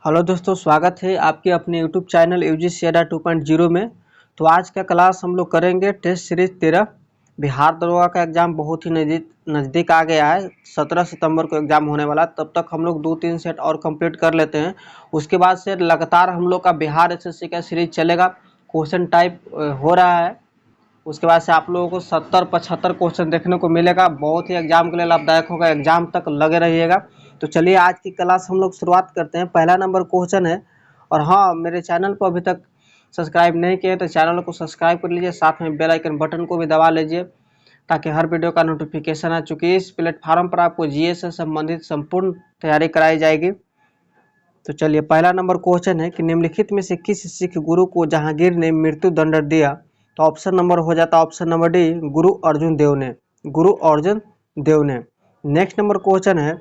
Hello दोस्तों, स्वागत है आपके अपने यूट्यूब चैनल यूजीसी अड्डा 2.0 में। तो आज का क्लास हम लोग करेंगे टेस्ट सीरीज 13। बिहार दरोगा का एग्ज़ाम बहुत ही नज़दीक आ गया है। 17 सितंबर को एग्ज़ाम होने वाला, तब तक हम लोग 2-3 सेट और कंप्लीट कर लेते हैं। उसके बाद से लगातार हम लोग का बिहार एसएससी का सीरीज चलेगा। क्वेश्चन टाइप हो रहा है। उसके बाद से आप लोगों को 70-75 क्वेश्चन देखने को मिलेगा। बहुत ही एग्जाम के लिए लाभदायक होगा, एग्जाम तक लगे रहिएगा। तो चलिए आज की क्लास हम लोग शुरुआत करते हैं। पहला नंबर क्वेश्चन है, और हाँ, मेरे चैनल को अभी तक सब्सक्राइब नहीं किए तो चैनल को सब्सक्राइब कर लीजिए, साथ में बेल आइकन बटन को भी दबा लीजिए ताकि हर वीडियो का नोटिफिकेशन आ। चूँकि इस प्लेटफार्म पर आपको जीए से संबंधित संपूर्ण तैयारी कराई जाएगी। तो चलिए पहला नंबर क्वेश्चन है कि निम्नलिखित में से किस सिख गुरु को जहांगीर ने मृत्यु दंड दिया? तो ऑप्शन नंबर हो जाता है ऑप्शन नंबर डी, गुरु अर्जुन देव ने। गुरु अर्जुन देव ने। नेक्स्ट नंबर क्वेश्चन है,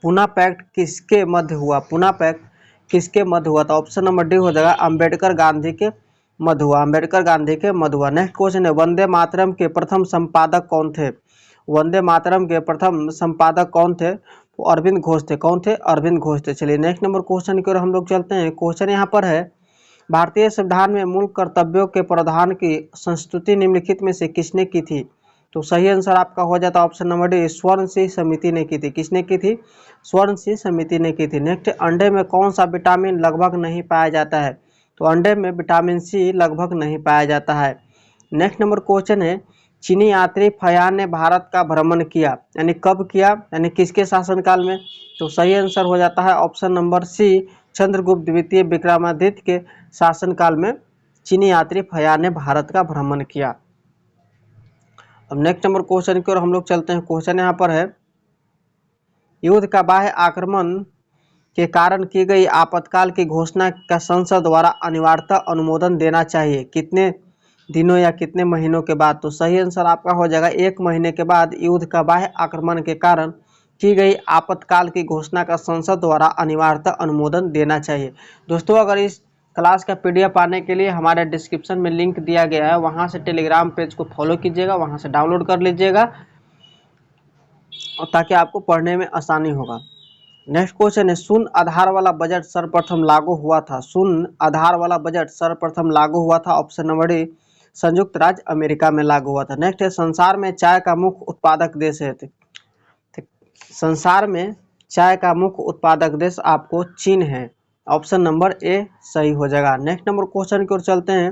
पूना पैक्ट किसके मध्य हुआ? पूना पैक्ट किसके मध्य हुआ? तो ऑप्शन नंबर डी हो जाएगा अम्बेडकर गांधी के मध्य हुआ। अम्बेडकर गांधी के मध्य हुआ। नेक्स्ट क्वेश्चन है, वंदे मातरम के प्रथम संपादक कौन थे? वंदे मातरम के प्रथम संपादक कौन थे? तो अरविंद घोष थे। कौन थे? अरविंद घोष थे। चलिए नेक्स्ट नंबर क्वेश्चन की ओर हम लोग चलते हैं। क्वेश्चन यहाँ पर है, भारतीय संविधान में मूल कर्तव्यों के प्रावधान की संस्तुति निम्नलिखित में से किसने की थी? तो सही आंसर आपका हो जाता है ऑप्शन नंबर डी, स्वर्ण सिंह समिति ने की थी। किसने की थी? स्वर्ण सिंह समिति ने की थी। नेक्स्ट, अंडे में कौन सा विटामिन लगभग नहीं पाया जाता है? तो अंडे में विटामिन सी लगभग नहीं पाया जाता है। नेक्स्ट नंबर क्वेश्चन है, चीनी यात्री फयान ने भारत का भ्रमण किया, यानी कब किया, यानी किसके शासनकाल में? तो सही आंसर हो जाता है ऑप्शन नंबर सी, चंद्रगुप्त द्वितीय विक्रमादित्य के शासनकाल में चीनी यात्री फयान ने भारत का भ्रमण किया। अब नेक्स्ट नंबर क्वेश्चन की ओर हम लोग चलते हैं। क्वेश्चन यहाँ पर है, युद्ध का बाह्य आक्रमण के कारण की गई आपातकाल की घोषणा का संसद द्वारा अनिवार्यतः अनुमोदन देना चाहिए कितने दिनों या कितने महीनों के बाद? तो सही आंसर आपका हो जाएगा 1 महीने के बाद युद्ध का बाह्य आक्रमण के कारण की गई आपातकाल की घोषणा का संसद द्वारा अनिवार्यतः अनुमोदन देना चाहिए। दोस्तों, अगर इस क्लास का पीडीएफ पाने के लिए हमारे डिस्क्रिप्शन में लिंक दिया गया है, वहां से टेलीग्राम पेज को फॉलो कीजिएगा, वहां से डाउनलोड कर लीजिएगा ताकि आपको पढ़ने में आसानी होगा। नेक्स्ट क्वेश्चन है, शून्य आधार वाला बजट सर्वप्रथम लागू हुआ था? शून्य आधार वाला बजट सर्वप्रथम लागू हुआ था ऑप्शन नंबर डी, संयुक्त राज्य अमेरिका में लागू हुआ था। नेक्स्ट है, संसार में चाय का मुख्य उत्पादक देश है? संसार में चाय का मुख्य उत्पादक देश आपको चीन है। ऑप्शन नंबर ए सही हो जाएगा। नेक्स्ट नंबर क्वेश्चन की ओर चलते हैं।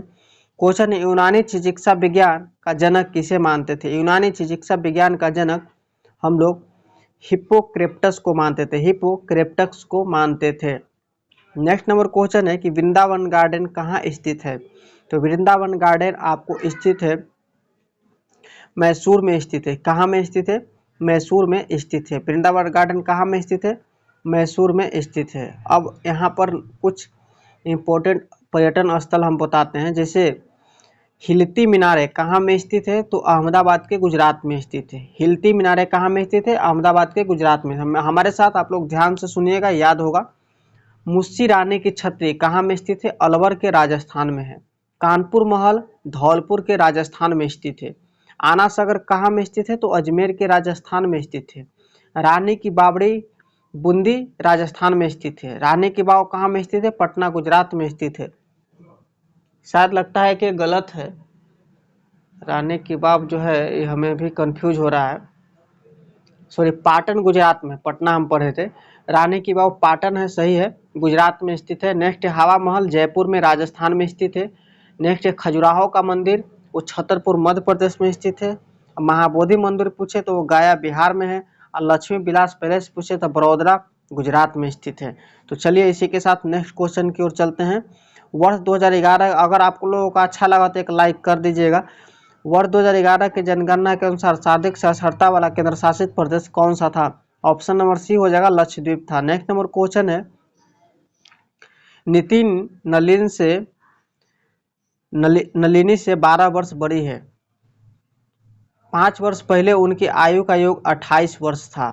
क्वेश्चन है, यूनानी चिकित्सा विज्ञान का जनक किसे मानते थे? यूनानी चिकित्सा विज्ञान का जनक हम लोग हिप्पोक्रेप्टस को मानते थे। हिप्पोक्रेप्टस को मानते थे। नेक्स्ट नंबर क्वेश्चन है कि वृंदावन गार्डन कहाँ स्थित है? तो वृंदावन गार्डन आपको स्थित है मैसूर में स्थित है। कहाँ में स्थित है? मैसूर में स्थित है। वृंदावन गार्डन कहाँ में स्थित है? मैसूर में स्थित है। अब यहाँ पर कुछ इम्पोर्टेंट पर्यटन स्थल हम बताते हैं, जैसे हिलती मीनारे कहाँ में स्थित है? तो अहमदाबाद के गुजरात में स्थित है। हिलती मीनारे कहाँ में स्थित है? अहमदाबाद के गुजरात में। हमारे साथ आप लोग ध्यान से सुनिएगा, याद होगा। मुस्सी रानी की छतरी कहाँ में स्थित है? अलवर के राजस्थान में है। कानपुर महल धौलपुर के राजस्थान में स्थित है। आना सागर कहाँ में स्थित है? तो अजमेर के राजस्थान में स्थित है। रानी की बावड़ी बूंदी राजस्थान में स्थित है। रानी की बाव कहाँ में स्थित है? पटना गुजरात में स्थित है। शायद लगता है कि गलत है, रानी की बाव जो है ये हमें भी कंफ्यूज हो रहा है। सॉरी, पाटन गुजरात में, पटना हम पढ़े थे। रानी की बाव पाटन है, सही है, गुजरात में स्थित है। नेक्स्ट हवा महल जयपुर में राजस्थान में स्थित है। नेक्स्ट है खजुराहो का मंदिर, वो छतरपुर मध्य प्रदेश में स्थित है। महाबोधि मंदिर पूछे तो वो गया बिहार में है। और लक्ष्मी विलास पैलेस पूछे तो बड़ौदा गुजरात में स्थित है। तो चलिए इसी के साथ नेक्स्ट क्वेश्चन की ओर चलते हैं। वर्ष 2011, अगर आप लोगों का अच्छा लगा तो एक लाइक कर दीजिएगा। वर्ष 2011 की जनगणना के अनुसार सर्वाधिक साक्षरता वाला केंद्र शासित प्रदेश कौन सा था? ऑप्शन नंबर सी हो जाएगा लक्षद्वीप था। नेक्स्ट नंबर क्वेश्चन है, नितिन नलिनी से 12 वर्ष बड़ी है। 5 वर्ष पहले उनकी आयु का योग 28 वर्ष था।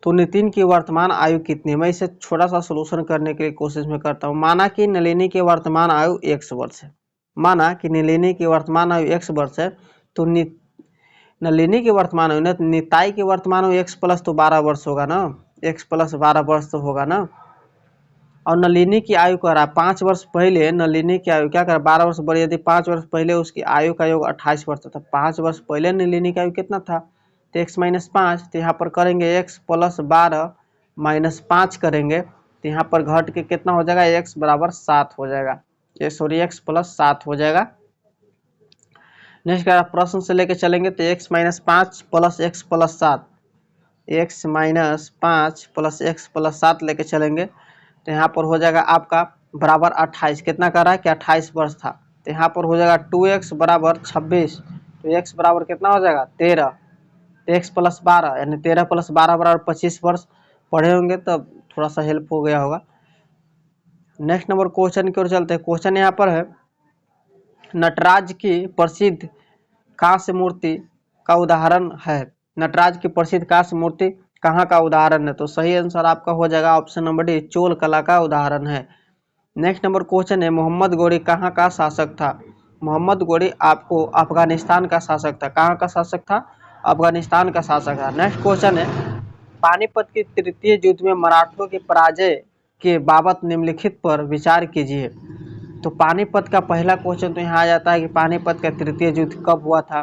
तो नितिन की वर्तमान आयु कितनी? मैं इसे छोटा सा सोल्यूशन करने की कोशिश में करता हूँ। माना कि नलिनी की वर्तमान आयु 100 वर्ष है। माना कि नलिनी की वर्तमान आयु 100 वर्ष है, तो नलिनी की वर्तमान आयु, निताई की वर्तमान आयु x प्लस तो 12 वर्ष होगा ना, x प्लस 12 वर्ष तो होगा ना। और नलिनी की आयु कह रहा है 5 वर्ष पहले नलिनी की आयु क्या कर 12 वर्ष बढ़ी, यदि 5 वर्ष पहले उसकी आयु का योग 28 वर्ष था, 5 वर्ष पहले नलिनी की आयु कितना था, तो x माइनस 5, तो यहाँ पर करेंगे x प्लस 12 माइनस 5 करेंगे, तो यहाँ पर घट के कितना हो जाएगा, x बराबर 7 हो जाएगा, ये सॉरी x प्लस 7 हो जाएगा। नेक्स्ट प्रश्न से लेके चलेंगे तो x minus 5 plus x plus 7, x minus 5 plus x plus 7 लेके चलेंगे, तो यहाँ पर हो जाएगा आपका बराबर 28, कितना कर रहा है कि 28 वर्ष था, तो यहाँ पर हो जाएगा 2x बराबर 26, तो x बराबर कितना हो जाएगा 13, तो x प्लस 12 यानी 13 प्लस 12 बराबर 25 वर्ष। पढ़े होंगे तब थोड़ा सा हेल्प हो गया होगा। नेक्स्ट नंबर क्वेश्चन की ओर चलते हैं। क्वेश्चन यहाँ पर है नटराज की प्रसिद्ध कांस्य मूर्ति का उदाहरण है, नटराज की प्रसिद्ध कांस्य मूर्ति कहाँ का उदाहरण है, तो सही आंसर आपका हो जाएगा ऑप्शन नंबर डी, चोल कला का उदाहरण है। नेक्स्ट नंबर क्वेश्चन है मोहम्मद गौरी कहाँ का शासक था, मोहम्मद गौरी आपको अफगानिस्तान का शासक था, कहाँ का शासक था, अफगानिस्तान का शासक था। नेक्स्ट क्वेश्चन है पानीपत की तृतीय युद्ध में मराठों की पराजय के बाबत निम्नलिखित पर विचार कीजिए, तो पानीपत का पहला क्वेश्चन तो यहाँ आ जाता है कि पानीपत का तृतीय युद्ध कब हुआ था,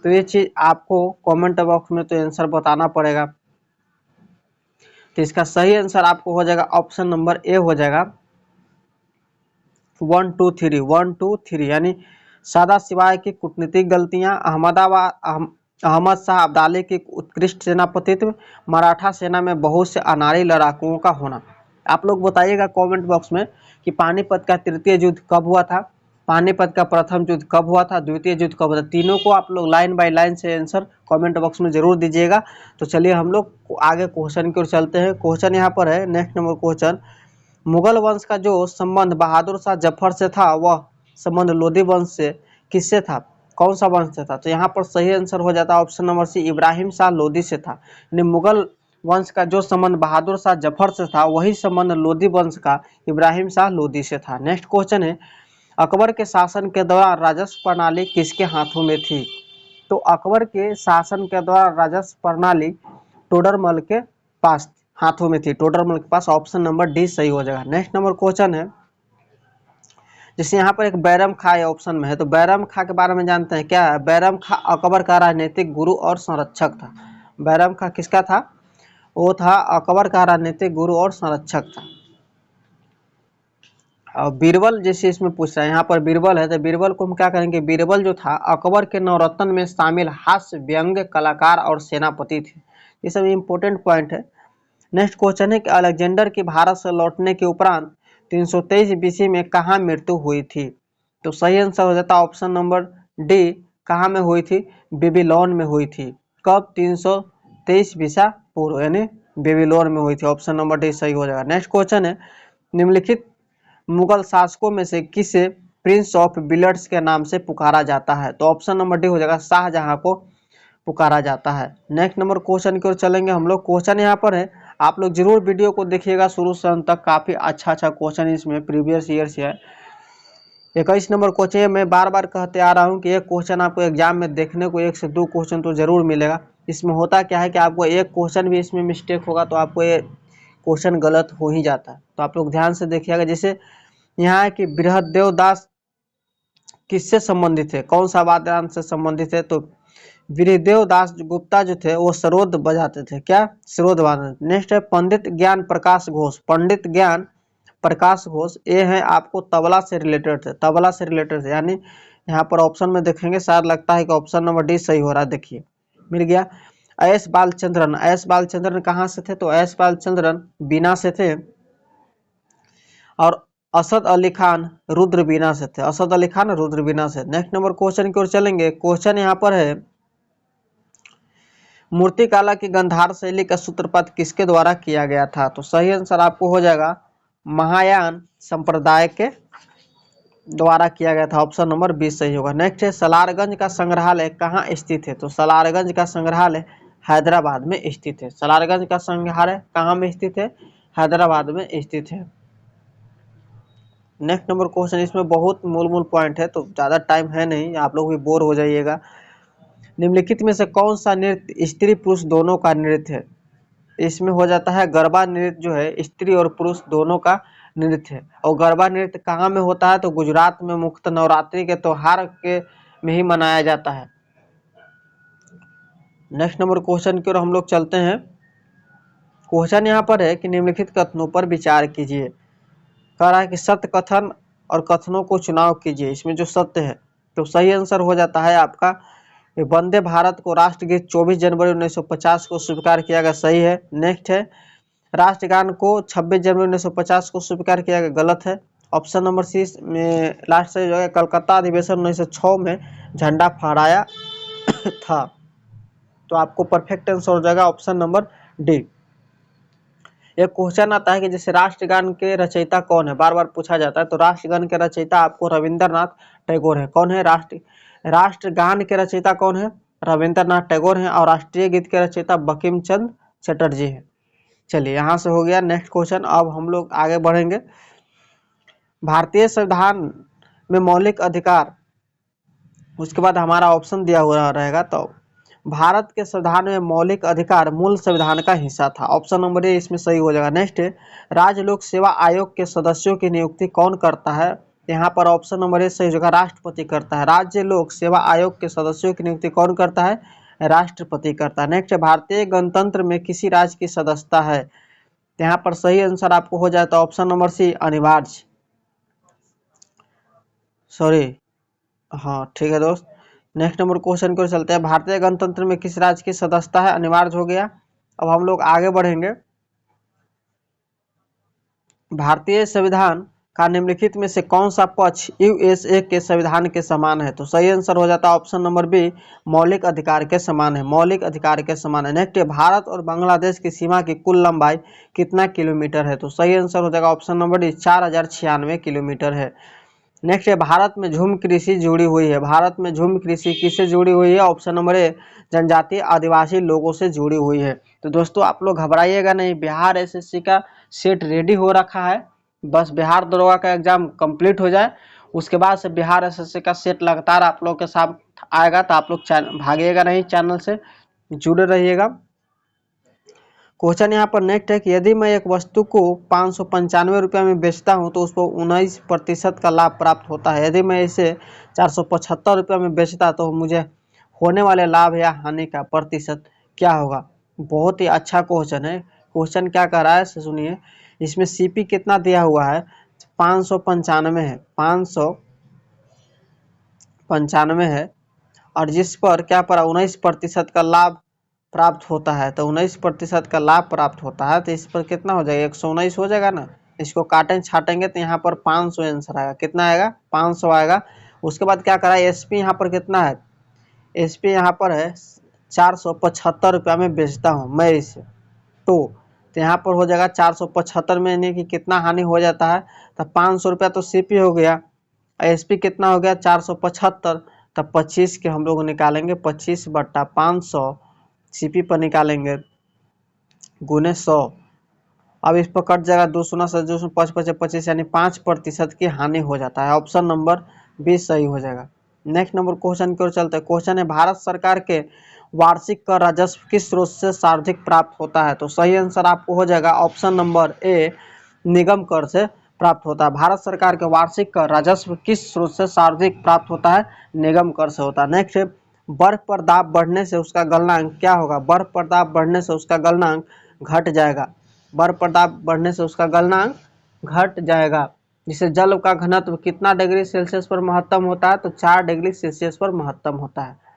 तो ये चीज आपको कमेंट बॉक्स में तो आंसर बताना पड़ेगा। तो इसका सही आंसर आपको हो जाएगा ऑप्शन नंबर ए हो जाएगा 1 2 3 1 2 3, यानी सदा सिवाय की कूटनीतिक गलतियां, अहमद शाह अब्दाली की उत्कृष्ट सेनापतित्व, मराठा सेना में बहुत से अनाड़ी लड़ाकुओं का होना। आप लोग बताइएगा कमेंट बॉक्स में कि पानीपत का तृतीय युद्ध कब हुआ था, पानीपत का प्रथम युद्ध कब हुआ था, द्वितीय युद्ध कब हुआ था, तीनों को आप लोग लाइन बाय लाइन से आंसर कमेंट बॉक्स में जरूर दीजिएगा। तो चलिए हम लोग आगे क्वेश्चन की ओर चलते हैं। क्वेश्चन यहाँ पर है नेक्स्ट नंबर क्वेश्चन, मुगल वंश का जो संबंध बहादुर शाह जफर से था वह संबंध लोधी वंश से किससे था, कौन सा वंश से था, तो यहाँ पर सही आंसर हो जाता है option number C, Ibrahim Shah Lodi से था। यानी मुगल वंश का जो संबंध बहादुर शाह जफर से था वही संबंध लोधी वंश का इब्राहिम शाह लोधी से था। नेक्स्ट क्वेश्चन है अकबर के शासन के दौरान राजस्व प्रणाली किसके हाथों में थी, तो अकबर के शासन के दौरान राजस्व प्रणाली टोडरमल के पास हाथों में थी, टोडरमल के पास, ऑप्शन नंबर डी सही हो जाएगा। नेक्स्ट नंबर क्वेश्चन है जैसे यहाँ पर एक बैरम खां ऑप्शन में है, तो बैरम खां के बारे में जानते हैं क्या है, बैरम खां अकबर का राजनीतिक गुरु और संरक्षक था। बैरम खां किसका था, वो था अकबर का राजनीतिक गुरु और संरक्षक था। और बीरबल जैसे इसमें पूछ रहा है, यहाँ पर बीरबल है, तो बीरबल को हम क्या करेंगे, बीरबल जो था अकबर के नवरत्न में शामिल हास्य व्यंग्य कलाकार और सेनापति थे। ये सब इम्पोर्टेंट पॉइंट है। नेक्स्ट क्वेश्चन है कि अलेक्जेंडर की भारत से लौटने के उपरांत 323 बीसी में कहाँ मृत्यु हुई थी, तो सही आंसर हो जाता है ऑप्शन नंबर डी, कहाँ में हुई थी, बेबीलोन में हुई थी। कब, 323 बीसा पूर्व, यानी बेबीलोन में हुई थी, ऑप्शन नंबर डी सही हो जाएगा। नेक्स्ट क्वेश्चन है निम्नलिखित मुगल शासकों में से किसे प्रिंस ऑफ बिलर्ड्स के नाम से पुकारा जाता है, तो ऑप्शन नंबर डी हो जाएगा, शाहजहां को पुकारा जाता है। नेक्स्ट नंबर क्वेश्चन की ओर चलेंगे हम लोग। क्वेश्चन यहाँ पर है, आप लोग जरूर वीडियो को देखिएगा शुरू से अंत तक, काफी अच्छा क्वेश्चन इसमें प्रीवियस ईयर से है। 21 नंबर क्वेश्चन मैं बार बार कहते आ रहा हूँ कि एक क्वेश्चन आपको एग्जाम में देखने को 1 से 2 क्वेश्चन तो जरूर मिलेगा। इसमें होता क्या है कि आपको एक क्वेश्चन भी इसमें मिस्टेक होगा तो आपको ये क्वेश्चन गलत हो ही जाता है, तो आप लोग ध्यान से देखिएगा। जैसे यहाँ है कि बृहदेव दास किससे संबंधित है, कौन सा वाद्ययंत्र से संबंधित है, तो वीरदेव दास गुप्ता जो थे वो सरोद बजाते थे, क्या, सरोद वादन। नेक्स्ट है पंडित ज्ञान प्रकाश घोष, पंडित ज्ञान प्रकाश घोष ये है आपको तबला से रिलेटेड थे, तबला से रिलेटेड थे, यानी यहाँ पर ऑप्शन में देखेंगे शायद लगता है कि ऑप्शन नंबर डी सही हो रहा है, देखिए मिल गया। एस बालचंद्रन, एस बालचंद्रन कहाँ से थे, तो एस बालचंद्रन बीना से थे, और असद अली खान रुद्र बीना से थे, असद अली खान रुद्र बीना से। नेक्स्ट नंबर क्वेश्चन की ओर चलेंगे। क्वेश्चन यहाँ पर है मूर्तिकला की गंधार शैली का सूत्रपात किसके द्वारा किया गया था, तो सही आंसर आपको हो जाएगा महायान संप्रदाय के द्वारा किया गया था, ऑप्शन नंबर 20 सही होगा। नेक्स्ट है सलारगंज का संग्रहालय कहाँ स्थित है, तो सलारगंज का संग्रहालय हैदराबाद में स्थित है, सलारगंज का संग्रहालय कहाँ में स्थित है, हैदराबाद में स्थित है। नेक्स्ट नंबर क्वेश्चन, इसमें बहुत मूल पॉइंट है तो ज़्यादा टाइम है नहीं, आप लोग भी बोर हो जाइएगा। निम्नलिखित में से कौन सा नृत्य स्त्री पुरुष दोनों का नृत्य है, इसमें हो जाता है गरबा नृत्य जो है स्त्री और पुरुष दोनों का नृत्य है। और गरबा नृत्य कहाँ में होता है? तो गुजरात में मुख्य नवरात्रि के त्योहार के में ही मनाया जाता है। नेक्स्ट नंबर क्वेश्चन की ओर हम लोग चलते हैं। क्वेश्चन यहाँ पर है कि निम्नलिखित कथनों पर विचार कीजिए। कह रहा है कि सत्य कथन और कथनों को चुनाव कीजिए। इसमें जो सत्य है तो सही आंसर हो जाता है आपका वंदे भारत को राष्ट्रगीत 24 जनवरी 1950 को स्वीकार किया गया, सही है। नेक्स्ट है राष्ट्रगान को 26 जनवरी 1950 को स्वीकार किया गया, गलत है। ऑप्शन नंबर सी में लास्ट से जो है कलकत्ता अधिवेशन 1906 में झंडा फहराया था। तो आपको परफेक्ट आंसर हो जाएगा ऑप्शन नंबर डी। एक क्वेश्चन आता है कि जैसे राष्ट्रगान के रचयिता कौन है, बार बार पूछा जाता है। तो राष्ट्रगान के रचयिता आपको रविंद्रनाथ टैगोर है। कौन है? राष्ट्रगान के रचयिता कौन है? रविंद्रनाथ टैगोर हैं। और राष्ट्रीय गीत के रचयिता बंकिम चंद्र चटर्जी हैं। चलिए यहाँ से हो गया नेक्स्ट क्वेश्चन। अब हम लोग आगे बढ़ेंगे। भारतीय संविधान में मौलिक अधिकार, उसके बाद हमारा ऑप्शन दिया हुआ रहेगा। तो भारत के संविधान में मौलिक अधिकार मूल संविधान का हिस्सा था। ऑप्शन नंबर ए इसमें सही हो जाएगा। नेक्स्ट है राज्य लोक सेवा आयोग के सदस्यों की नियुक्ति कौन करता है? यहाँ पर ऑप्शन नंबर ए सही होगा, राष्ट्रपति करता है। राज्य लोक सेवा आयोग के सदस्यों की नियुक्ति कौन करता है? राष्ट्रपति करता है। नेक्स्ट है भारतीय गणतंत्र में किसी राज्य की सदस्यता है? यहाँ पर सही आंसर आपको हो जाता है ऑप्शन नंबर सी अनिवार्य, सॉरी, हाँ ठीक है दोस्त। नेक्स्ट नंबर क्वेश्चन की ओर चलते हैं। भारतीय गणतंत्र में किस राज्य की सदस्यता है? अनिवार्य हो गया। अब हम लोग आगे बढ़ेंगे। भारतीय संविधान का निम्नलिखित में से कौन सा पक्ष यूएसए के संविधान के समान है? तो सही आंसर हो जाता है ऑप्शन नंबर बी मौलिक अधिकार के समान है। मौलिक अधिकार के समान है। नेक्स्ट भारत और बांग्लादेश की सीमा की कुल लंबाई कितना किलोमीटर है? तो सही आंसर हो जाएगा ऑप्शन नंबर डी 4096 किलोमीटर है। नेक्स्ट है भारत में झूम कृषि जुड़ी हुई है। भारत में झूम कृषि किससे जुड़ी हुई है? ऑप्शन नंबर ए जनजातीय आदिवासी लोगों से जुड़ी हुई है। तो दोस्तों आप लोग घबराइएगा नहीं, बिहार एसएससी का सेट रेडी हो रखा है। बस बिहार दरोगा का एग्जाम कंप्लीट हो जाए, उसके बाद से बिहार एसएससी का सेट लगातार आप लोग के साथ आएगा। तो आप लोग भागिएगा नहीं, चैनल से जुड़े रहिएगा। क्वेश्चन यहाँ पर नेक्स्ट है कि यदि मैं एक वस्तु को 595 रुपये में बेचता हूँ तो उसको 19% का लाभ प्राप्त होता है। यदि मैं इसे 475 रुपये में बेचता तो मुझे होने वाले लाभ या हानि का प्रतिशत क्या होगा? बहुत ही अच्छा क्वेश्चन है। क्वेश्चन क्या कर रहा है सुनिए। इसमें सीपी कितना दिया हुआ है? 595 है, 595 है। और जिस पर क्या पड़ा 19% का लाभ प्राप्त होता है। तो 19% का लाभ प्राप्त होता है तो इस पर कितना हो जाएगा? 119 हो जाएगा ना। इसको काटें छाटेंगे तो यहाँ पर 500 आंसर आएगा। कितना आएगा? 500 आएगा। उसके बाद क्या करा है एसपी यहाँ पर कितना है? एसपी यहाँ पर है 475 रुपया में बेचता हूँ मैं इसे। तो यहाँ पर हो जाएगा 475 में, यानी कि कितना हानि हो जाता है? तो 500 रुपया तो सीपी हो गया, एसपी कितना हो गया? 475। तब 25 के हम लोग निकालेंगे, 25/500 सीपी पर निकालेंगे गुने 100। अब इस पर कट जाएगा 2 शून्य से 2 5 5 25, यानी 5% की हानि हो जाता है। ऑप्शन नंबर बी सही हो जाएगा। नेक्स्ट नंबर क्वेश्चन की ओर चलते हैं। क्वेश्चन है भारत सरकार के वार्षिक कर राजस्व किस स्रोत से सर्वाधिक प्राप्त होता है? तो सही आंसर आपको हो जाएगा ऑप्शन नंबर ए निगम कर से प्राप्त होता है। भारत सरकार के वार्षिक कर राजस्व किस स्रोत से सर्वाधिक प्राप्त होता है? निगम कर से होता है। नेक्स्ट बर्फ पर दाब बढ़ने से उसका गलनांक क्या होगा? बर्फ पर दाब बढ़ने से उसका गलनांक घट जाएगा। बर्फ पर दाब बढ़ने से उसका गलनांक घट जाएगा। जिससे जल का घनत्व कितना डिग्री सेल्सियस पर महत्तम होता है? तो 4 डिग्री सेल्सियस पर महत्तम होता है।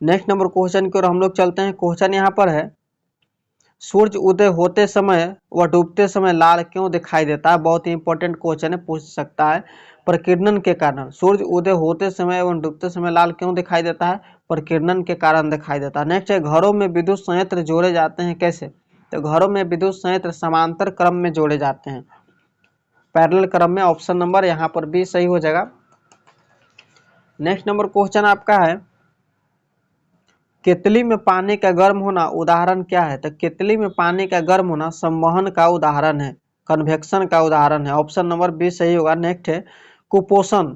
नेक्स्ट नंबर क्वेश्चन की ओर हम लोग चलते हैं। क्वेश्चन यहाँ पर है सूर्य उदय होते समय व डूबते समय लाल क्यों दिखाई देता है? बहुत ही इंपॉर्टेंट क्वेश्चन है, पूछ सकता है। प्रकीर्णन के कारण। सूर्य उदय होते समय एवं डूबते समय लाल क्यों दिखाई देता है? प्रकीर्णन के कारण दिखाई देता है। नेक्स्ट है घरों में विद्युत संयंत्र जोड़े जाते हैं कैसे? तो घरों में विद्युत संयंत्र समांतर क्रम में जोड़े जाते हैं, पैरेलल क्रम में। ऑप्शन नंबर यहाँ पर बी सही हो जाएगा। नेक्स्ट नंबर क्वेश्चन आपका है केतली में पानी का गर्म होना उदाहरण क्या है? तो केतली में पानी का गर्म होना संवहन का उदाहरण है, कन्वेक्शन का उदाहरण है। ऑप्शन नंबर बी सही होगा। नेक्स्ट है कुपोषण।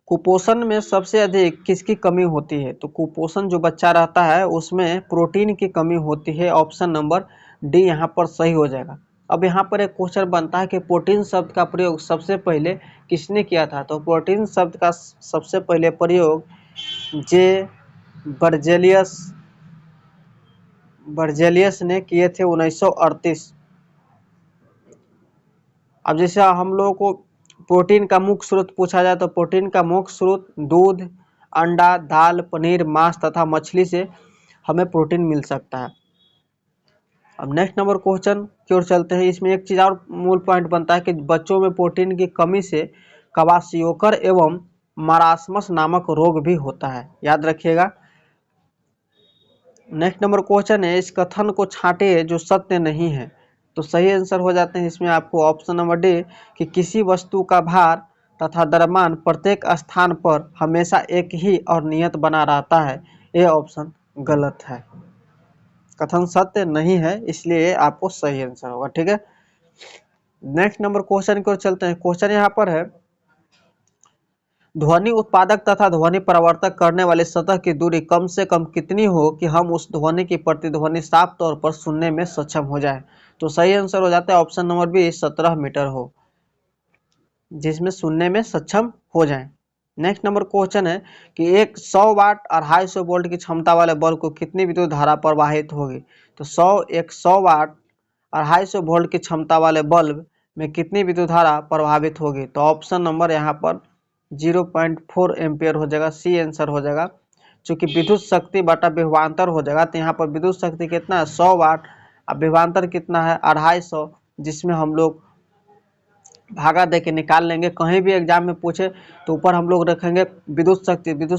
कुपोषण में सबसे अधिक किसकी कमी होती है? तो कुपोषण जो बच्चा रहता है उसमें प्रोटीन की कमी होती है। ऑप्शन नंबर डी यहाँ पर सही हो जाएगा। अब यहाँ पर एक क्वेश्चन बनता है कि प्रोटीन शब्द का प्रयोग सबसे पहले किसने किया था? तो प्रोटीन शब्द का सबसे पहले प्रयोग जे बर्जेलियस ने किए थे 1938। अब जैसे हम लोगों को प्रोटीन का मुख्य स्रोत पूछा जाए तो प्रोटीन का मुख्य स्रोत दूध, अंडा, दाल, पनीर, मांस तथा मछली से हमें प्रोटीन मिल सकता है। अब नेक्स्ट नंबर क्वेश्चन की ओर चलते हैं। इसमें एक चीज और मूल पॉइंट बनता है कि बच्चों में प्रोटीन की कमी से क्वाशियोकर एवं मारास्मस नामक रोग भी होता है, याद रखिएगा। नेक्स्ट नंबर क्वेश्चन है, इस कथन को छांटे जो सत्य नहीं है। तो सही आंसर हो जाते हैं इसमें आपको ऑप्शन नंबर डी कि किसी वस्तु का भार तथा द्रव्यमान प्रत्येक स्थान पर हमेशा एक ही और नियत बना रहता है। ये ऑप्शन गलत है, कथन सत्य नहीं है, इसलिए आपको सही आंसर होगा। ठीक है, नेक्स्ट नंबर क्वेश्चन की ओर चलते हैं। क्वेश्चन यहाँ पर है, ध्वनि उत्पादक तथा ध्वनि परावर्तक करने वाली सतह की दूरी कम से कम कितनी हो कि हम उस ध्वनि की प्रतिध्वनि साफ तौर पर सुनने में सक्षम हो जाए? तो सही आंसर हो जाता है ऑप्शन नंबर बी 17 मीटर हो, जिसमें सुनने में सक्षम हो जाए। नेक्स्ट नंबर क्वेश्चन है कि एक 100 वाट और 250 वोल्ट की क्षमता वाले बल्ब को कितनी विद्युत धारा प्रवाहित होगी? तो 100 वाट और 250 वोल्ट की क्षमता वाले बल्ब में कितनी विद्युत धारा प्रभावित होगी? तो ऑप्शन नंबर यहाँ पर 0.4 एम्पियर हो जाएगा, सी आंसर हो जाएगा। चूंकि विद्युत शक्ति बटा विभवांतर हो जाएगा तो यहाँ पर विद्युत शक्ति कितना है 100 वाट, अब विभवांतर कितना है 250, जिसमें हम लोग भागा दे के निकाल लेंगे। कहीं भी एग्जाम में पूछे तो ऊपर हम लोग रखेंगे विद्युत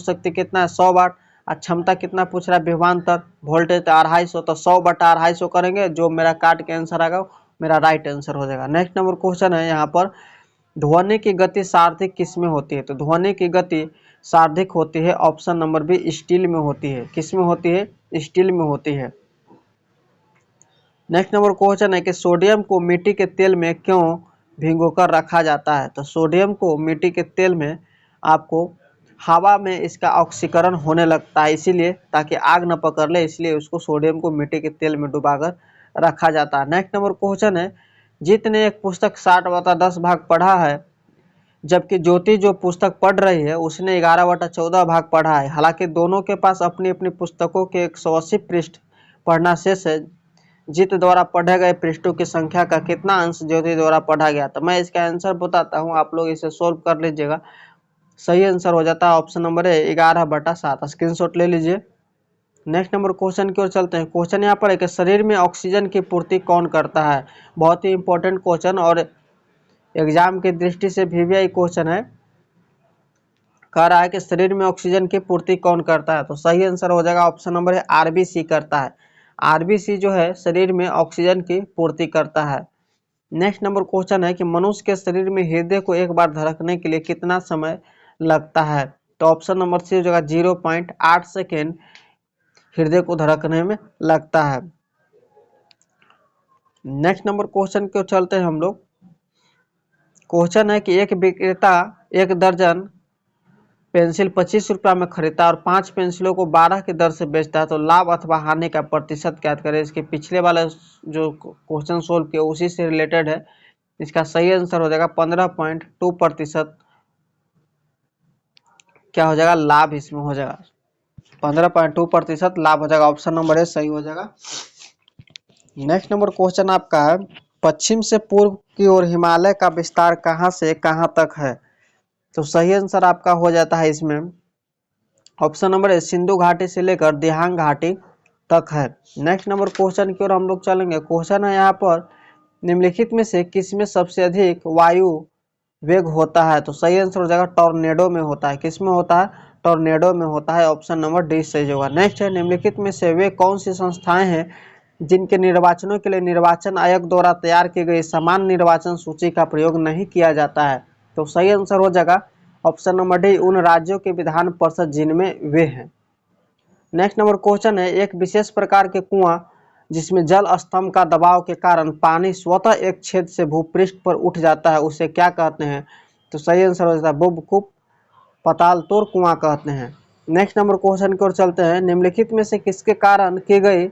शक्ति कितना है 100 वाट, और क्षमता कितना पूछ रहा है विभवांतर, वोल्टेज 250, तो 100 बटा 250 करेंगे, जो मेरा काट के आंसर आएगा मेरा राइट आंसर हो जाएगा। नेक्स्ट नंबर क्वेश्चन है यहाँ पर, ध्वनि की गति सार्धिक किस में होती है? तो ध्वनि की गति सार्धिक होती है ऑप्शन नंबर बी स्टील में होती है। किस में होती है? स्टील में होती है। नेक्स्ट नंबर क्वेश्चन है कि सोडियम को मिट्टी के तेल में क्यों भिगोकर रखा जाता है? तो सोडियम को मिट्टी के तेल में आपको हवा में इसका ऑक्सीकरण होने लगता है, इसीलिए ताकि आग न पकड़ ले, इसलिए उसको सोडियम को मिट्टी के तेल में डुबाकर रखा जाता है। नेक्स्ट नंबर क्वेश्चन है, जीत ने एक पुस्तक 60/10 भाग पढ़ा है, जबकि ज्योति जो पुस्तक पढ़ रही है उसने 11/14 भाग पढ़ा है। हालांकि दोनों के पास अपनी अपनी पुस्तकों के 180 पृष्ठ पढ़ना शेष है। जीत द्वारा पढ़े गए पृष्ठों की संख्या का कितना अंश ज्योति द्वारा पढ़ा गया? तो मैं इसका आंसर बताता हूँ, आप लोग इसे सोल्व कर लीजिएगा। सही आंसर हो जाता है ऑप्शन नंबर है 11/7। स्क्रीनशॉट ले लीजिए। नेक्स्ट नंबर क्वेश्चन की ओर चलते हैं। क्वेश्चन यहाँ पर है कि शरीर में ऑक्सीजन की पूर्ति कौन करता है? बहुत ही इंपॉर्टेंट क्वेश्चन और एग्जाम की दृष्टि से वीवीआई क्वेश्चन है। कह रहा है कि शरीर में ऑक्सीजन की पूर्ति कौन करता है? तो सही आंसर हो जाएगा ऑप्शन नंबर है आरबीसी करता है। आरबीसी जो है शरीर में ऑक्सीजन की पूर्ति करता है। नेक्स्ट नंबर क्वेश्चन है कि मनुष्य के शरीर में हृदय को एक बार धड़कने के लिए कितना समय लगता है? तो ऑप्शन नंबर सी हो जाएगा 0.8 सेकेंड हृदय को धड़कने में लगता है। नेक्स्ट नंबर क्वेश्चन को चलते हैं हम लोग। क्वेश्चन है कि एक विक्रेता 1 दर्जन पेंसिल 25 रुपया में खरीदता है और 5 पेंसिलों को 12 की दर से बेचता है, तो लाभ अथवा हानि का प्रतिशत ज्ञात करें। इसके पिछले वाला जो क्वेश्चन सोल्व किया उसी से रिलेटेड है। इसका सही आंसर हो जाएगा 15.2%। क्या हो जाएगा? लाभ इसमें हो जाएगा 15.2% लाभ हो जाएगा। ऑप्शन नंबर ए सही हो जाएगा। नेक्स्ट नंबर क्वेश्चन आपका है, पश्चिम से पूर्व की ओर हिमालय का विस्तार कहाँ से कहाँ तक है? तो सही आंसर आपका हो जाता है इसमें ऑप्शन नंबर ए सिंधु घाटी से लेकर दिहांग घाटी तक है। नेक्स्ट नंबर क्वेश्चन की ओर हम लोग चलेंगे। क्वेश्चन है यहाँ पर, निम्नलिखित में से किसमें सबसे अधिक वायु वेग होता है? तो सही आंसर हो जाएगा टॉर्नेडो में होता है। किस में होता है? टॉर्नेडो में होता है। ऑप्शन नंबर डी सही होगा। नेक्स्ट है, निम्नलिखित में से वे कौन सी संस्थाएं हैं जिनके निर्वाचनों के लिए निर्वाचन आयोग द्वारा तैयार की गई समान निर्वाचन सूची का प्रयोग नहीं किया जाता है? तो सही आंसर हो जाएगा ऑप्शन नंबर डी उन राज्यों के विधान परिषद जिनमें वे हैं। नेक्स्ट नंबर क्वेश्चन है, एक विशेष प्रकार के कुआं जिसमें जल स्तंभ का दबाव के कारण पानी स्वतः एक छेद से भूपृष्ठ पर उठ जाता है उसे क्या कहते हैं? तो सही आंसर हो जाता है बुभकुप पताल तोड़ कुआं कहते हैं। नेक्स्ट नंबर क्वेश्चन की ओर चलते हैं। निम्नलिखित में से किसके कारण की गई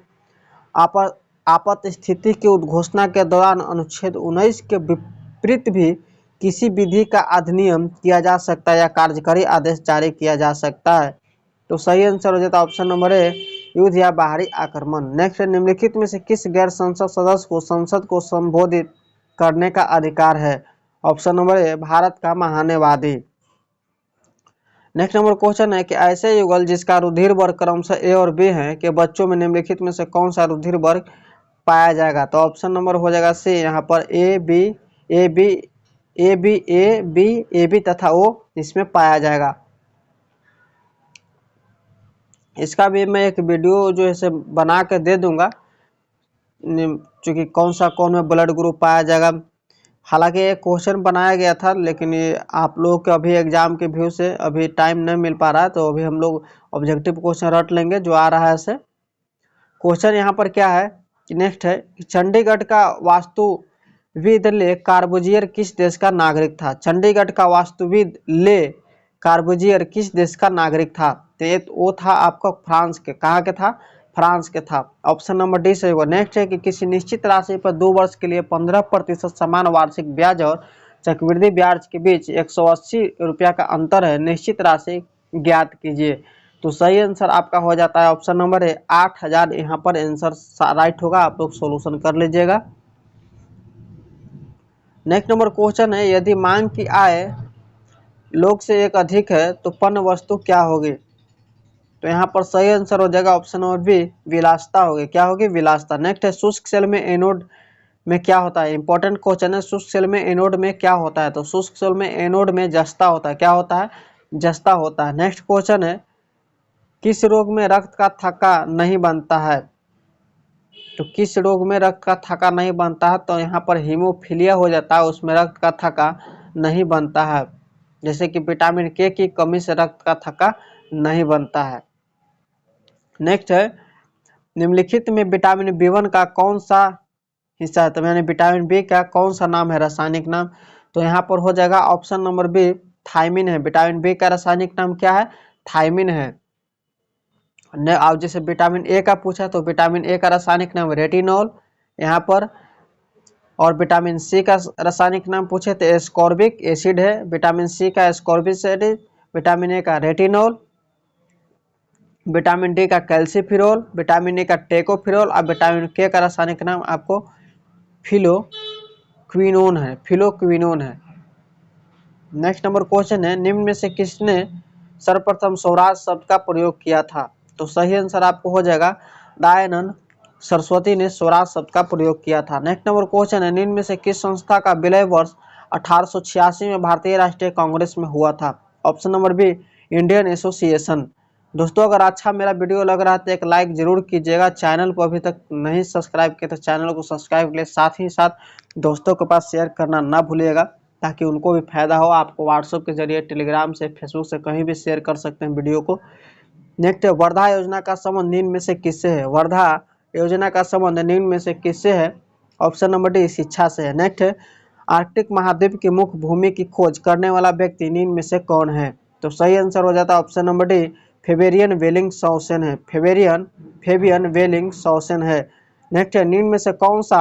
आपात स्थिति की उद्घोषणा के दौरान अनुच्छेद 19 के विपरीत भी किसी विधि का अधिनियम किया जा सकता है या कार्यकारी आदेश जारी किया जा सकता है? तो सही आंसर हो जाता है ऑप्शन नंबर ए, युद्ध या बाहरी आक्रमण। नेक्स्ट, निम्नलिखित में से किस गैर संसद सदस्य को संसद को संबोधित करने का अधिकार है? ऑप्शन नंबर ए, भारत का महान्यवादी। नेक्स्ट नंबर क्वेश्चन है कि ऐसे युगल जिसका रुधिर वर्ग क्रमशः ए और बी है कि बच्चों में निम्नलिखित में से कौन सा रुधिर वर्ग पाया जाएगा? तो ऑप्शन नंबर हो जाएगा सी, यहाँ पर A B A B A B A B A B तथा ओ इसमें पाया जाएगा। इसका भी मैं एक वीडियो जो है बना के दे दूंगा, चूँकि कौन में ब्लड ग्रुप पाया जाएगा। हालांकि ये क्वेश्चन बनाया गया था, लेकिन ये आप लोगों के अभी एग्जाम के व्यू से अभी टाइम नहीं मिल पा रहा है, तो अभी हम लोग ऑब्जेक्टिव क्वेश्चन रट लेंगे जो आ रहा है ऐसे। क्वेश्चन यहाँ पर क्या है कि नेक्स्ट है, चंडीगढ़ का वास्तुविद ले कार्बुजियर किस देश का नागरिक था? चंडीगढ़ का वास्तुविद ले कार्बुजियर किस देश का नागरिक था? तो ये वो था आपका फ्रांस के। कहाँ के था? फ्रांस के था। ऑप्शन नंबर डी सही होगा। नेक्स्ट है कि किसी निश्चित राशि पर 2 वर्ष के लिए 15% समान वार्षिक ब्याज और चक्रवृद्धि ब्याज के बीच 180 रुपया का अंतर है, निश्चित राशि ज्ञात कीजिए। तो सही आंसर आपका हो जाता है ऑप्शन नंबर ए, 8000 यहाँ पर आंसर राइट होगा। आप लोग सोल्यूशन कर लीजिएगा। नेक्स्ट नंबर क्वेश्चन है, यदि मांग की आय लोग से एक अधिक है तो पण्य वस्तु क्या होगी? तो यहाँ पर सही आंसर हो जाएगा ऑप्शन नंबर बी, विलासिता होगी। क्या होगी? विलासिता। नेक्स्ट है, शुष्क सेल में एनोड में क्या होता है? इंपॉर्टेंट क्वेश्चन है, शुष्क सेल में एनोड में क्या होता है? तो शुष्क सेल में एनोड में जस्ता होता है। क्या होता है? जस्ता होता है। नेक्स्ट क्वेश्चन है, किस रोग में रक्त का थक्का नहीं बनता है? तो किस रोग में रक्त का थक्का नहीं बनता है? तो यहाँ पर हीमोफीलिया हो जाता है, उसमें रक्त का थक्का नहीं बनता है। जैसे कि विटामिन के की कमी से रक्त का थक्का नहीं बनता है। नेक्स्ट है, निम्नलिखित में विटामिन B1 का कौन सा हिस्सा है? तो यानी विटामिन बी का कौन सा नाम है, रासायनिक नाम? तो यहाँ पर हो जाएगा ऑप्शन नंबर बी, थायमिन है। विटामिन बी का रासायनिक नाम क्या है? थायमिन है। अब जैसे विटामिन ए का पूछा तो विटामिन ए का रासायनिक नाम रेटिनॉल यहाँ पर। और विटामिन सी का रासायनिक नाम पूछे तो एस्कॉर्बिक एसिड है। विटामिन सी का एस्कॉर्बिक एसिड, विटामिन ए का रेटिनॉल, विटामिन डी का कैल्सीफिरोल, विटामिन ए का टेकोफिरोल और विटामिन के का रासायनिक नाम आपको फिलोक्विनोन है। फिलोक्विनोन है। नेक्स्ट नंबर क्वेश्चन है, निम्न में से किसने सर्वप्रथम स्वराज शब्द का प्रयोग किया था? तो सही आंसर आपको हो जाएगा दयानंद सरस्वती ने स्वराज शब्द का प्रयोग किया था। नेक्स्ट नंबर क्वेश्चन है, निम्न में से किस संस्था का विलय वर्ष 1886 में भारतीय राष्ट्रीय कांग्रेस में हुआ था? Option number B, Indian Association. दोस्तों, अगर अच्छा मेरा वीडियो लग रहा है तो एक लाइक जरूर कीजिएगा। चैनल को अभी तक नहीं सब्सक्राइब किया तो चैनल को सब्सक्राइब कर ले, साथ ही साथ दोस्तों के पास शेयर करना ना भूलिएगा ताकि उनको भी फायदा हो। आपको व्हाट्सएप के जरिए, टेलीग्राम से, फेसबुक से कहीं भी शेयर कर सकते हैं वीडियो को। नेक्स्ट, वर्धा योजना का संबंध निम्न में से किससे है? वर्धा योजना का संबंध निम्न में से किससे है? ऑप्शन नंबर डी, शिक्षा से है। नेक्स्ट, आर्कटिक महाद्वीप की मुख्य भूमि की खोज करने वाला व्यक्ति निम्न में से कौन है? तो सही आंसर हो जाता है ऑप्शन नंबर डी, फेबेरियन वेलिंगसॉसन है। फेबियन वेलिंगसॉसन है। नेक्स्ट है, निम्न में से कौन सा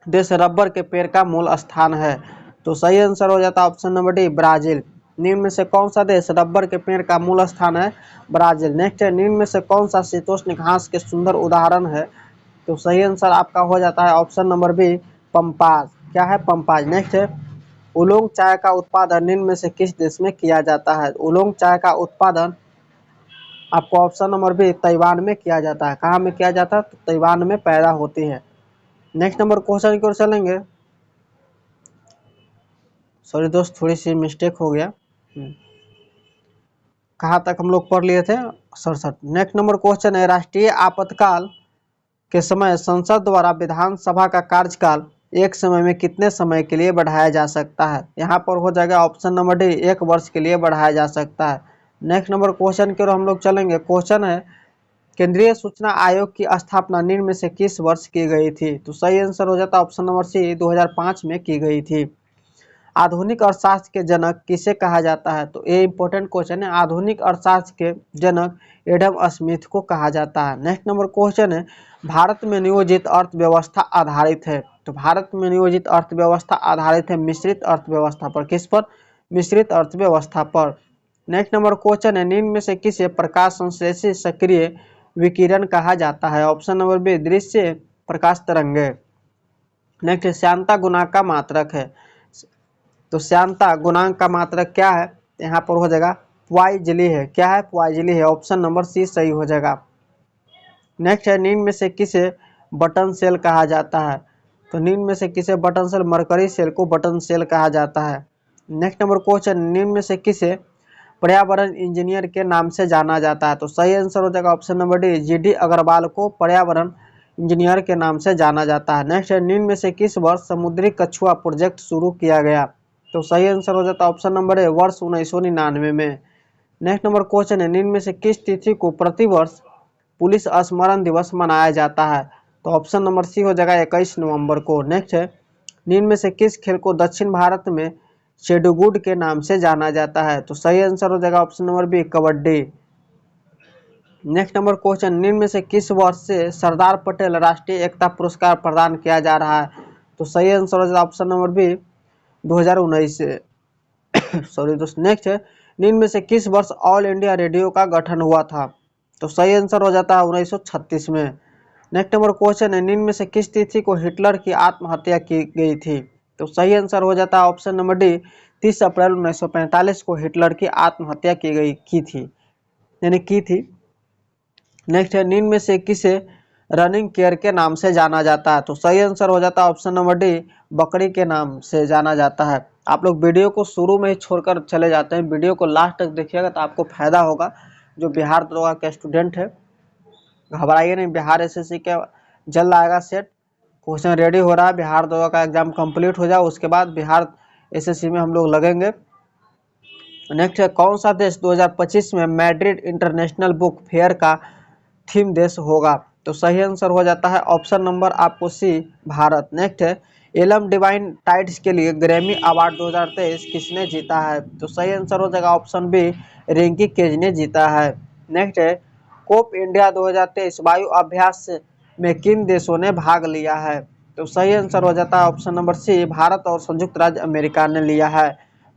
देश रबर के पेड़ का मूल स्थान है? तो सही आंसर हो जाता है ऑप्शन नंबर डी, ब्राजील। निम्न में से कौन सा देश रबर के पेड़ का मूल स्थान है? ब्राजील। नेक्स्ट है, निम्न में से कौन सा शीतोष्ण घास के सुंदर उदाहरण है? तो सही आंसर आपका हो जाता है ऑप्शन नंबर बी, पंपाज। क्या है? पंपाज। नेक्स्ट है, उलोंग चाय का उत्पादन निम्न में से किस देश में किया जाता है? उलोंग चाय का उत्पादन आपको ऑप्शन नंबर बी, ताइवान में किया जाता है। कहाँ में किया जाता है? तो ताइवान में पैदा होती है। नेक्स्ट नंबर क्वेश्चन की ओर चलेंगे। सॉरी दोस्त, थोड़ी सी मिस्टेक हो गया। कहाँ तक हम लोग पढ़ लिए थे? 67। नेक्स्ट नंबर क्वेश्चन है, राष्ट्रीय आपातकाल के समय संसद द्वारा विधानसभा का कार्यकाल एक समय में कितने समय के लिए बढ़ाया जा सकता है? यहाँ पर हो जाएगा ऑप्शन नंबर डी, 1 वर्ष के लिए बढ़ाया जा सकता है। नेक्स्ट नंबर क्वेश्चन की ओर हम लोग चलेंगे। क्वेश्चन है, केंद्रीय सूचना आयोग की स्थापना निम्न में से किस वर्ष की गई थी? तो सही आंसर हो जाता है ऑप्शन नंबर सी, 2005 में की गई थी। आधुनिक अर्थशास्त्र के जनक किसे कहा जाता है? तो ये इंपॉर्टेंट क्वेश्चन है। आधुनिक अर्थशास्त्र के जनक एडम स्मिथ को कहा जाता है। नेक्स्ट नंबर क्वेश्चन है, भारत में नियोजित अर्थव्यवस्था आधारित है। तो भारत में नियोजित अर्थव्यवस्था आधारित है मिश्रित अर्थव्यवस्था पर। किस पर? मिश्रित अर्थव्यवस्था पर। नेक्स्ट नंबर क्वेश्चन है, निम्न में से किसे प्रकाश संश्लेषी सक्रिय विकिरण कहा जाता है? ऑप्शन नंबर बी, दृश्य प्रकाश तरंगे। नेक्स्ट, श्यानता गुणांक का मात्रक है। तो श्यानता गुणांक का मात्रक क्या है? यहाँ पर हो जाएगा प्वाइजली है। क्या है? प्वाइजली है। ऑप्शन नंबर सी सही हो जाएगा। नेक्स्ट है, निम्न में से किसे बटन सेल कहा जाता है? तो निम्न में से किसे बटन सेल? मरकरी सेल को बटन सेल कहा जाता है। नेक्स्ट नंबर क्वेश्चन, निम्न में से किसे पर्यावरण इंजीनियर के नाम से जाना जाता है? तो सही आंसर हो जाएगा ऑप्शन नंबर डी, जीडी अग्रवाल को पर्यावरण इंजीनियर के नाम से जाना जाता है। नेक्स्ट है, निम्न में से किस वर्ष समुद्री कछुआ प्रोजेक्ट शुरू किया गया? तो सही आंसर हो जाता है ऑप्शन नंबर ए, वर्ष 1999 में। नेक्स्ट नंबर क्वेश्चन है, निम्न में से किस तिथि को प्रतिवर्ष पुलिस स्मरण दिवस मनाया जाता है? तो ऑप्शन नंबर सी हो जाएगा 21 नवंबर को। नेक्स्ट है, निम्न में से किस खेल को दक्षिण भारत में शेडुगुड के नाम से जाना जाता है? तो सही आंसर हो जाएगा option number B, kabaddi. Next number question, निम्न में से किस वर्ष से सरदार पटेल राष्ट्रीय एकता पुरस्कार प्रदान किया जा रहा है? तो सही आंसर हो जाएगा ऑप्शन नंबर बी, 2019 से। सॉरी दोस्त। नेक्स्ट है, निम्न में से किस वर्ष ऑल इंडिया रेडियो का गठन हुआ था? तो सही आंसर हो जाता है 1936 में। नेक्स्ट नंबर क्वेश्चन है, निम्न में से किस तिथि को हिटलर की आत्महत्या की गई थी? तो सही आंसर हो जाता है ऑप्शन नंबर डी, 30 अप्रैल 1945 को हिटलर की आत्महत्या की थी। नेक्स्ट है, निम्न में से किसे रनिंग केयर के नाम से जाना जाता है? तो सही आंसर हो जाता है ऑप्शन नंबर डी, बकरी के नाम से जाना जाता है। आप लोग वीडियो को शुरू में ही छोड़कर चले जाते हैं, वीडियो को लास्ट तक देखिएगा तो आपको फायदा होगा। जो बिहार दरोगा के स्टूडेंट है, घबराइए नहीं, बिहार एसएससी के जल्द आएगा सेट। क्वेश्चन रेडी हो रहा है, बिहार दरोगा का एग्जाम कंप्लीट हो जाए उसके बाद बिहार एसएससी में हम लोग लगेंगे। नेक्स्ट है, कौन सा देश 2025 में मैड्रिड इंटरनेशनल बुक फेयर का थीम देश होगा? तो सही आंसर हो जाता है ऑप्शन नंबर आपको सी, भारत। नेक्स्ट है, एलम डिवाइन टाइट्स के लिए ग्रैमी अवार्ड 2023 किसने जीता है? तो सही आंसर हो जाएगा ऑप्शन बी, रिंकी केज ने जीता है। नेक्स्ट है, कोप इंडिया 2023 वायु अभ्यास में किन देशों ने भाग लिया है? तो सही आंसर हो जाता है ऑप्शन नंबर सी, भारत और संयुक्त राज्य अमेरिका ने लिया है।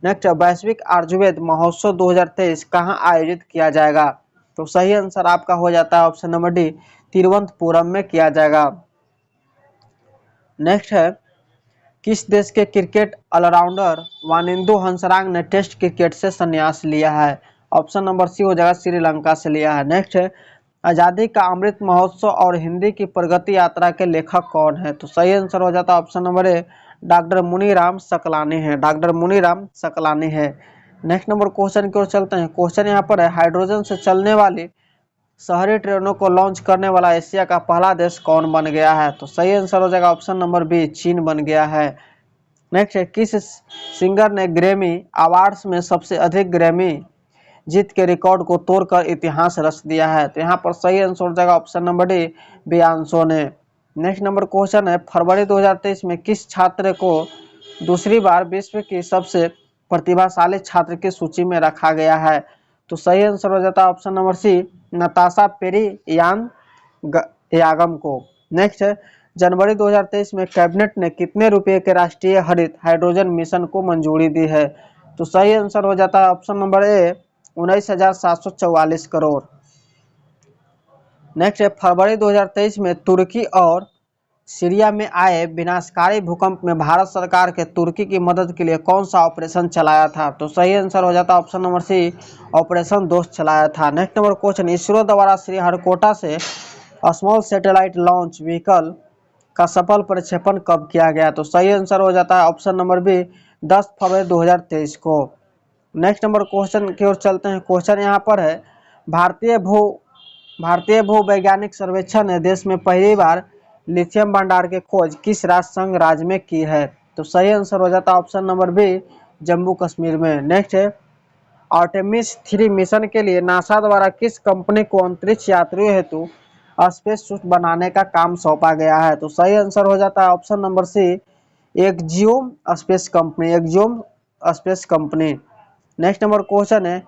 नेक्स्ट, वैश्विक आयुर्वेद महोत्सव 2023 कहाँ आयोजित किया जाएगा? तो सही आंसर आपका हो जाता है ऑप्शन नंबर डी, तिरुवनंतपुरम में किया जाएगा। नेक्स्ट है, किस देश के क्रिकेट ऑलराउंडर वानिंदु हंसराज ने टेस्ट क्रिकेट से संन्यास लिया है? ऑप्शन नंबर सी हो जाएगा, श्रीलंका से लिया है। नेक्स्ट है, आज़ादी का अमृत महोत्सव और हिंदी की प्रगति यात्रा के लेखक कौन है? तो सही आंसर हो जाता है option number A, doctor Muniram Saklani है। डॉक्टर मुनीराम सकलानी है। नेक्स्ट नंबर क्वेश्चन की ओर चलते हैं। क्वेश्चन यहाँ पर है, हाइड्रोजन से चलने वाली शहरी ट्रेनों को लॉन्च करने वाला एशिया का पहला देश कौन बन गया है? तो सही आंसर हो जाएगा ऑप्शन नंबर बी, चीन बन गया है। नेक्स्ट है, किस सिंगर ने ग्रैमी अवार्ड्स में सबसे अधिक ग्रैमी जीत के रिकॉर्ड को तोड़कर इतिहास रच दिया है? तो यहाँ पर सही आंसर हो जाएगा ऑप्शन नंबर डी, बियांसो ने। नेक्स्ट नंबर क्वेश्चन है, फरवरी 2023 में किस छात्र को दूसरी बार विश्व की सबसे प्रतिभाशाली छात्र की सूची में रखा गया है? तो सही आंसर हो जाता है ऑप्शन नंबर सी, नताशा यागम को। नेक्स्ट है, जनवरी 2023 में कैबिनेट ने कितने रुपए के राष्ट्रीय हरित हाइड्रोजन मिशन को मंजूरी दी है? तो सही आंसर हो जाता है option number A, 19,744 crore. Next है, फरवरी 2023 में तुर्की और सीरिया में आए विनाशकारी भूकंप में भारत सरकार के तुर्की की मदद के लिए कौन सा ऑपरेशन चलाया था? तो सही आंसर हो जाता है ऑप्शन नंबर सी, ऑपरेशन दोस्त चलाया था। नेक्स्ट नंबर क्वेश्चन, इसरो द्वारा श्रीहरिकोटा से स्मॉल सैटेलाइट लॉन्च व्हीकल का सफल प्रक्षेपण कब किया गया? तो सही आंसर हो जाता है ऑप्शन नंबर बी, 10 फरवरी 2023 को। नेक्स्ट नंबर क्वेश्चन की ओर चलते हैं। क्वेश्चन यहाँ पर है, भारतीय भूवैज्ञानिक सर्वेक्षण ने देश में पहली बार लिथियम भंडार की खोज किस राष्ट्र संघ राज्य में की है? तो सही आंसर हो जाता है option number B, Jammu Kashmir में। नेक्स्ट है, आर्टेमिस 3 मिशन के लिए नासा द्वारा किस कंपनी को अंतरिक्ष यात्रियों हेतु स्पेस सूट बनाने का काम सौंपा गया है? तो सही आंसर हो जाता है option number C, Axiom space company. Axiom space company. Next number question है,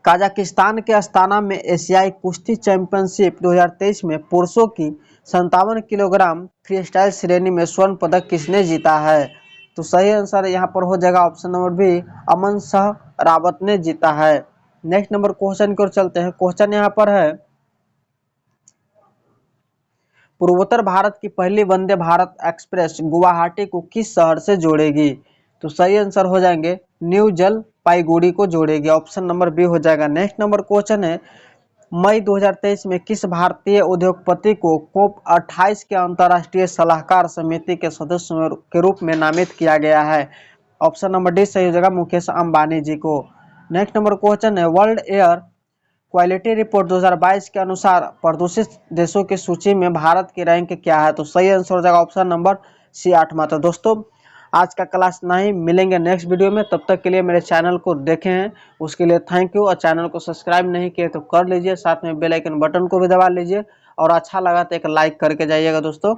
कजाकिस्तान के अस्ताना में एशियाई कुश्ती चैंपियनशिप 2023 में पुरुषों की 57 किलोग्राम फ्री स्टाइल श्रेणी में स्वर्ण पदक किसने जीता है? तो सही आंसर यहाँ पर हो जाएगा ऑप्शन नंबर बी, अमन शाह रावत ने जीता है। नेक्स्ट नंबर क्वेश्चन की ओर चलते हैं। क्वेश्चन यहाँ पर है, पूर्वोत्तर भारत की पहली वंदे भारत एक्सप्रेस गुवाहाटी को किस शहर से जोड़ेगी? तो सही आंसर हो जाएंगे न्यू जलपाईगुड़ी को जोड़ेगी, ऑप्शन नंबर बी हो जाएगा। नेक्स्ट नंबर क्वेश्चन है, मई 2023 में किस भारतीय उद्योगपति को कोप 28 के अंतर्राष्ट्रीय सलाहकार समिति के सदस्य के रूप में नामित किया गया है? ऑप्शन नंबर डी सही हो जाएगा, मुकेश अंबानी जी को। नेक्स्ट नंबर क्वेश्चन है, वर्ल्ड एयर क्वालिटी रिपोर्ट 2022 के अनुसार प्रदूषित देशों की सूची में भारत की रैंक क्या है? तो सही आंसर हो जाएगा ऑप्शन नंबर सी 8। तो दोस्तों आज का क्लास नहीं, मिलेंगे नेक्स्ट वीडियो में। तब तक के लिए मेरे चैनल को देखें हैं उसके लिए थैंक यू, और चैनल को सब्सक्राइब नहीं किए तो कर लीजिए, साथ में बेल आइकन बटन को भी दबा लीजिए, और अच्छा लगा तो एक लाइक करके जाइएगा दोस्तों।